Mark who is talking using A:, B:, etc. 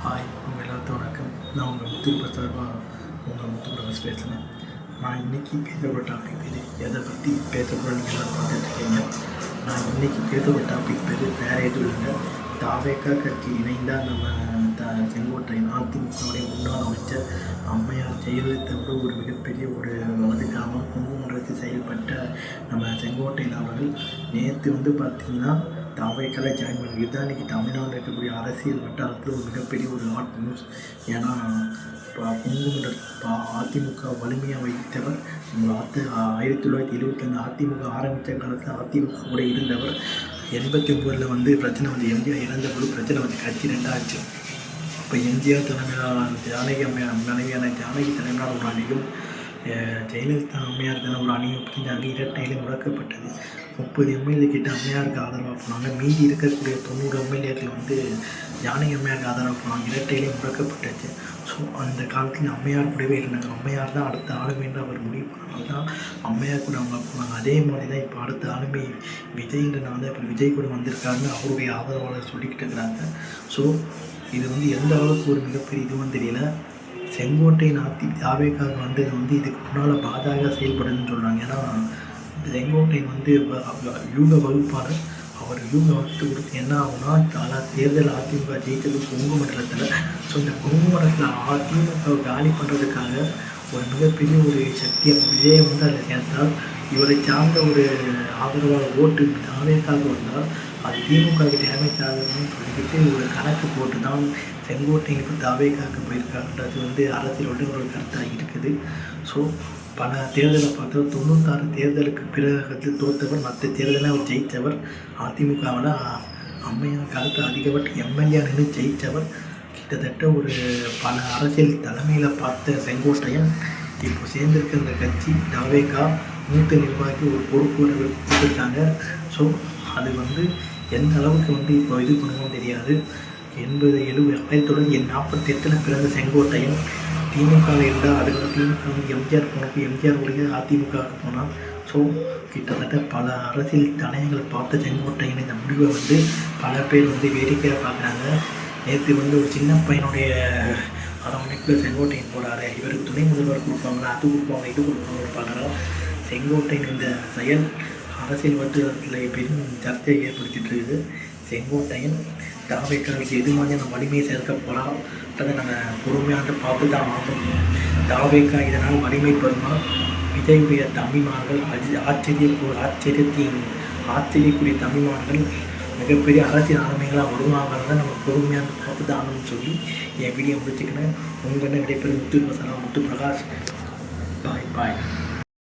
A: Hi, உங்கள் எல்லாத்துக்கும் வணக்கம். நான் உங்கள் முத்துக்குப்ப சார்பாக உங்கள் முத்துக்குப்ப பேசுகிறேன். நான் இன்றைக்கி பேசக்கூடிய டாபிக் இது எதை பற்றி பேசக்கூட நீங்கள் எல்லாம் பார்த்துட்ருக்கீங்க. நான் இன்றைக்கி பேசக்கூடிய டாபிக் பேர் வேறு எதுவும் இல்லை. தாவேக்கா கட்சி இணைந்தால் நம்ம செங்கோட்டையன் அதிமுகவுடைய முன்னாள் அமைச்சர் அம்மையார் ஜெயலலிதாவோட ஒரு மிகப்பெரிய ஒரு வலதுக்காமல் குங்குமன்றத்தில் செயல்பட்ட நம்ம செங்கோட்டையன் அவர்கள் நேற்று பார்த்திங்கன்னா தாவேக்கால ஜாயின் பண்ணி இதுதான் இன்றைக்கி தமிழ்நாட்டில் இருக்கக்கூடிய அரசியல் வட்டாரத்தில் ஒரு மிகப்பெரிய ஒரு ஹாட் நியூஸ். ஏன்னா இப்போ குங்குமன்ற அதிமுக வலிமையாக வைத்தவர் 1975 அதிமுக ஆரம்பித்த காலத்தில் அதிமுக கூட இருந்தவர். 89 பிரச்சனை எம்ஜிஆர் இறந்தபோது பிரச்சனை கட்சி ரெண்டாச்சு. இப்போ எம்ஜிஆர் தலைமையிலான ஜானகி அம்மையார் மனைவியான ஜானகி தலைமையிலான ஒரு அணியும் ஜெயலலிதா அம்மையார் தான ஒரு அணியும் பிரிஞ்சாங்க. இரட்டையிலே முடக்கப்பட்டது. 30 எம்எல்ஏ கிட்ட அம்மையாருக்கு ஆதரவாக போனாங்க. மீதி இருக்கக்கூடிய 90 எம்எல்ஏக்கள் ஜானகி அம்மையாருக்கு ஆதரவாக போனாங்க. இரட்டையிலே முடக்கப்பட்டுச்சு. ஸோ அந்த காலத்தில் அம்மையார் கூடவே இருந்தாங்க. அம்மையார் தான் அடுத்த ஆளுமை என்று அவர் முடிவு பண்ணால் தான் அம்மையார் கூட அவங்க போனாங்க. அதே மாதிரி தான் இப்போ அடுத்த ஆளுமை விஜய்ன்றனால தான் இப்போ விஜய் கூட வந்திருக்காங்க. அவருடைய ஆதரவாளர் சொல்லிக்கிட்டு இருக்கிறாங்க. ஸோ இது எந்த அளவுக்கு ஒரு மிகப்பெரிய இதுவும் தெரியல. செங்கோட்டையன் தாவேக்காக வந்தது இதுக்கு முன்னால் பாஜக செயல்படுதுன்னு சொல்கிறாங்க. ஏன்னா செங்கோட்டையன் யூக வகுப்பாளர். அவர் யூக வகுத்து கொடுத்து என்ன ஆகுனா தேர்தல் அதிமுக ஜெயித்தது குங்குமண்டலத்தில். ஸோ இந்த குங்குமண்டலத்தில் அதிமுக காலி பண்ணுறதுக்காக ஒரு மிகப்பெரிய ஒரு சக்தியை விஜயை அதில் சேர்த்தால் இவரை சார்ந்த ஒரு ஆதரவாளர் ஓட்டு தாவேக்காக வந்தால் அது திமுகவுக்கு டேமேஜ் ஆகுதுன்னு சொல்லிக்கிட்டு ஒரு கணக்கு போட்டு தான் செங்கோட்டையனுக்கு தாவேக்காக போயிருக்காங்கன்றது அரசியலோட ஒரு கருத்தாக இருக்குது. ஸோ பல தேர்தலை பார்த்தா 96 தேர்தலுக்கு பிறகு தோற்றவர். மற்ற தேர்தலில் அவர் ஜெயித்தவர். அதிமுகவில் அம்மையாருக்கு அடுத்து அதிகபட்ச எம்எல்ஏ நின்று ஜெயித்தவர். கிட்டத்தட்ட ஒரு பல அரசியல் தலைமையில் பார்த்த செங்கோட்டையன் இப்போ சேர்ந்திருக்க இந்த கட்சி தாவேக்கா மூத்த நிர்வாகி ஒரு பொறுப்பு கொடுத்துருக்காங்க. ஸோ அது எந்த அளவுக்கு இப்போ இது பண்ணுவோம் தெரியாது. 1948 பிறந்த செங்கோட்டையன் திமுகவில் இருந்தால் அதுக்கு திமுக எம்ஜிஆர் போனப்போ எம்ஜிஆர் உடைய அதிமுகவுக்கு போனால். ஸோ கிட்டத்தட்ட பல அரசியல் தலையங்களை பார்த்த செங்கோட்டையன் இந்த முடிவை பல பேர் வேடிக்கையாக பார்க்குறாங்க. நேற்று ஒரு சின்ன பையனுடைய அரவணைப்பில் செங்கோட்டையன் போகிறாரு. இவருக்கு துணை முதல்வர் கொடுப்பாங்க, அது கொடுப்பாங்க, இது கொடுப்பாங்க பார்க்குறோம். செங்கோட்டையன் இந்த செயல் அரசியல் வட்டாரத்தில் பெரும் சர்ச்சையை ஏற்படுத்திட்டு இருக்குது. செங்கோட்டையன் தாவேக்காவுக்கு எது மாதிரியான வலிமையை சேர்க்க போகலாம் அதை நம்ம பொறுமையாக பார்த்து தான் ஆகணும். தாவேக்கா இதனால் வலிமை பெறுமா? விஜயுடைய தம்பிமார்கள் ஆச்சரியக்கூடிய தம்பிமார்கள் மிகப்பெரிய அரசியல் ஆளுமைகளாக வருவாங்கிறத நம்ம பொறுமையாக பார்த்து தான் ஆகணும்னு சொல்லி என் வீடியோ முடிச்சுக்கிறேன். உங்கள் விடைபெறும் முத்து பிரகாஷ். பாய்.